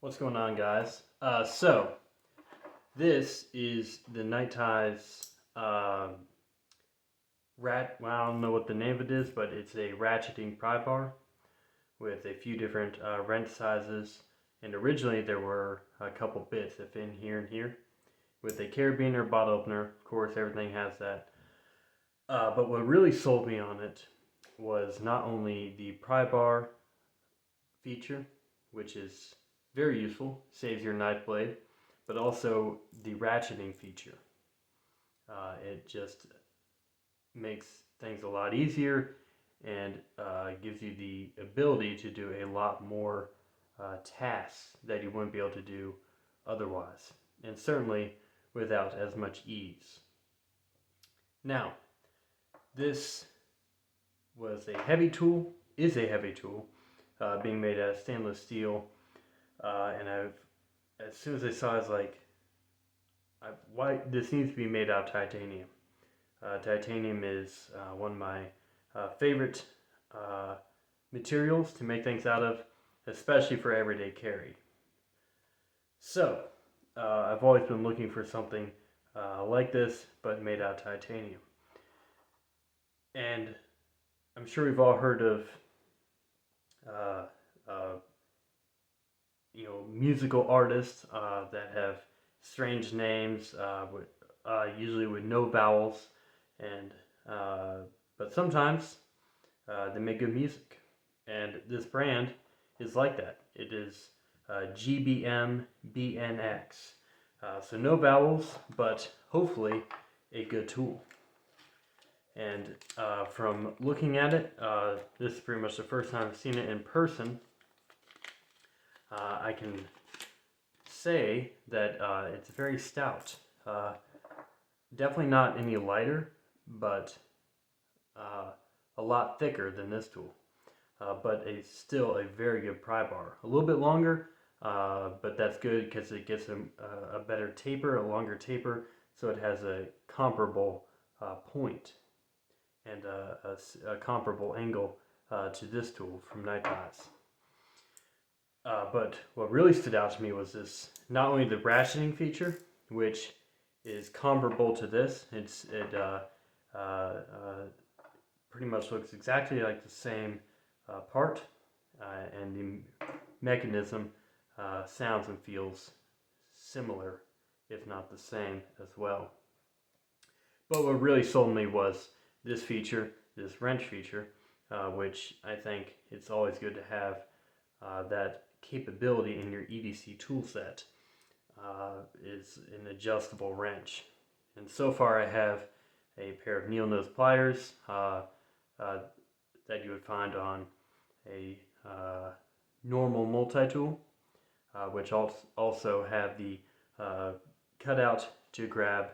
What's going on, guys? So this is the Night Ties Well, I don't know what the name of it is, but it's a ratcheting pry bar with a few different wrench sizes. And originally there were a couple bits that fit in here and here with a carabiner, bottle opener. Of course, everything has that. But what really sold me on it was not only the pry bar feature, which is very useful, saves your knife blade, but also the ratcheting feature. It just makes things a lot easier and gives you the ability to do a lot more tasks that you wouldn't be able to do otherwise, and certainly without as much ease. Now, this was a heavy tool, is a heavy tool, being made out of stainless steel, and as soon as I saw it, I was like, why this needs to be made out of titanium. Titanium is one of my favorite uh, materials to make things out of, especially for everyday carry. So, I've always been looking for something like this, but made out of titanium. And I'm sure we've all heard of, uh, uh, musical artists that have strange names, usually with no vowels, and uh, but sometimes they make good music, and this brand is like that. It is GBM BNX. So no vowels, but hopefully a good tool. And from looking at it, this is pretty much the first time I've seen it in person. I can say that it's very stout. Uh, Definitely not any lighter, but uh, a lot thicker than this tool. But it's still a very good pry bar. A little bit longer, but that's good because it gets a better taper, a longer taper, so it has a comparable point and a comparable angle to this tool from Night Ties. But what really stood out to me was this: not only the ratcheting feature, which is comparable to this. It pretty much looks exactly like the same part, and the mechanism sounds and feels similar, if not the same, as well. But what really sold me was this feature, this wrench feature, which I think it's always good to have that capability in your EDC toolset. Is an adjustable wrench. And so far I have a pair of needle nose pliers uh, that you would find on a normal multi-tool, which also have the cutout to grab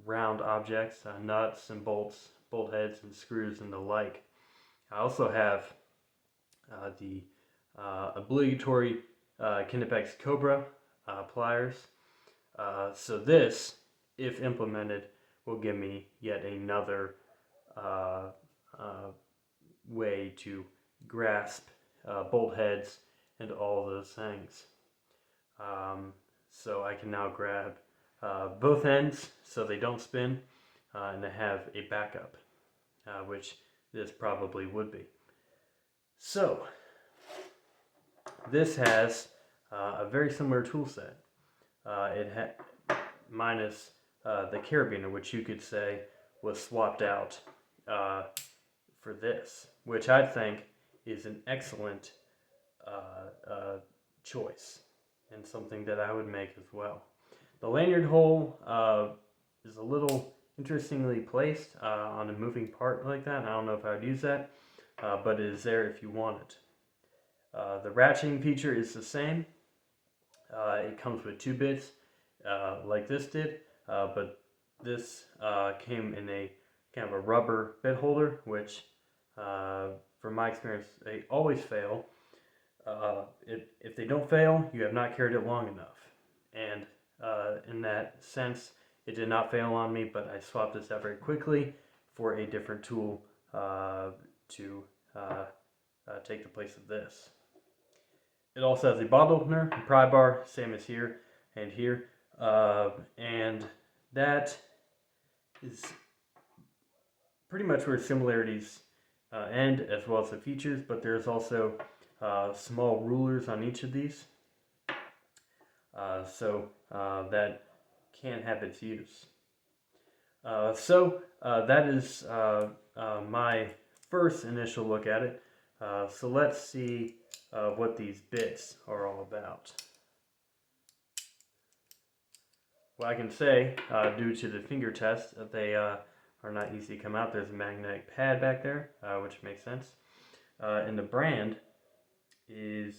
round objects, nuts and bolts, bolt heads and screws and the like. I also have the obligatory Kinepex Cobra pliers. So this, if implemented, will give me yet another uh, uh, way to grasp bolt heads and all those things. Um, so I can now grab both ends so they don't spin, and I have a backup, which this probably would be. So this has a very similar tool set. Minus the carabiner, which you could say was swapped out uh, for this, which I think is an excellent choice and something that I would make as well. The lanyard hole is a little interestingly placed on a moving part like that. I don't know if I would use that, but it is there if you want it. The ratcheting feature is the same. It comes with two bits, like this did, but this came in a kind of a rubber bit holder, which, from my experience, they always fail. If they don't fail, you have not carried it long enough. And in that sense, it did not fail on me, but I swapped this out very quickly for a different tool to take the place of this. It also has a bottle opener, a pry bar, same as here and here. And that is pretty much where similarities end, as well as the features, but there's also small rulers on each of these. So that can have its use. That is my first initial look at it. So let's see what these bits are all about. Well, I can say, due to the finger test, that they are not easy to come out. There's a magnetic pad back there, which makes sense. And the brand is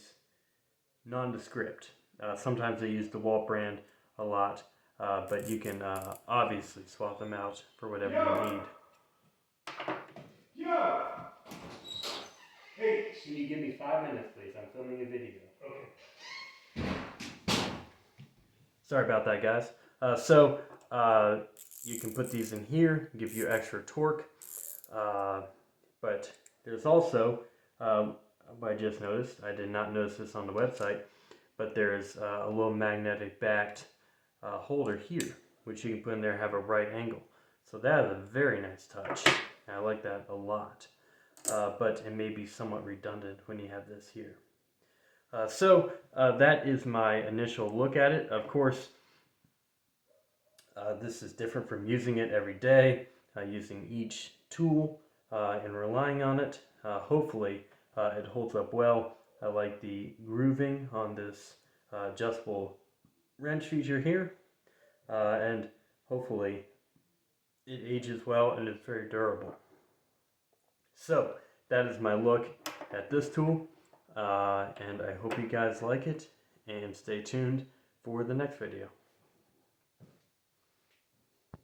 nondescript. Sometimes they use the DeWalt brand a lot, but you can obviously swap them out for whatever you need. Yo! Hey! Can you give me 5 minutes, please? I'm filming a video. Okay. Sorry about that, guys. You can put these in here, give you extra torque. But there's also, I just noticed, I did not notice this on the website, but there's a little magnetic backed holder here, which you can put in there and have a right angle. So that is a very nice touch. I like that a lot. But it may be somewhat redundant when you have this here. That is my initial look at it. Of course, this is different from using it every day, using each tool and relying on it. Hopefully it holds up well. I like the grooving on this adjustable wrench feature here, and hopefully it ages well and is very durable. So that is my look at this tool, and I hope you guys like it, and stay tuned for the next video.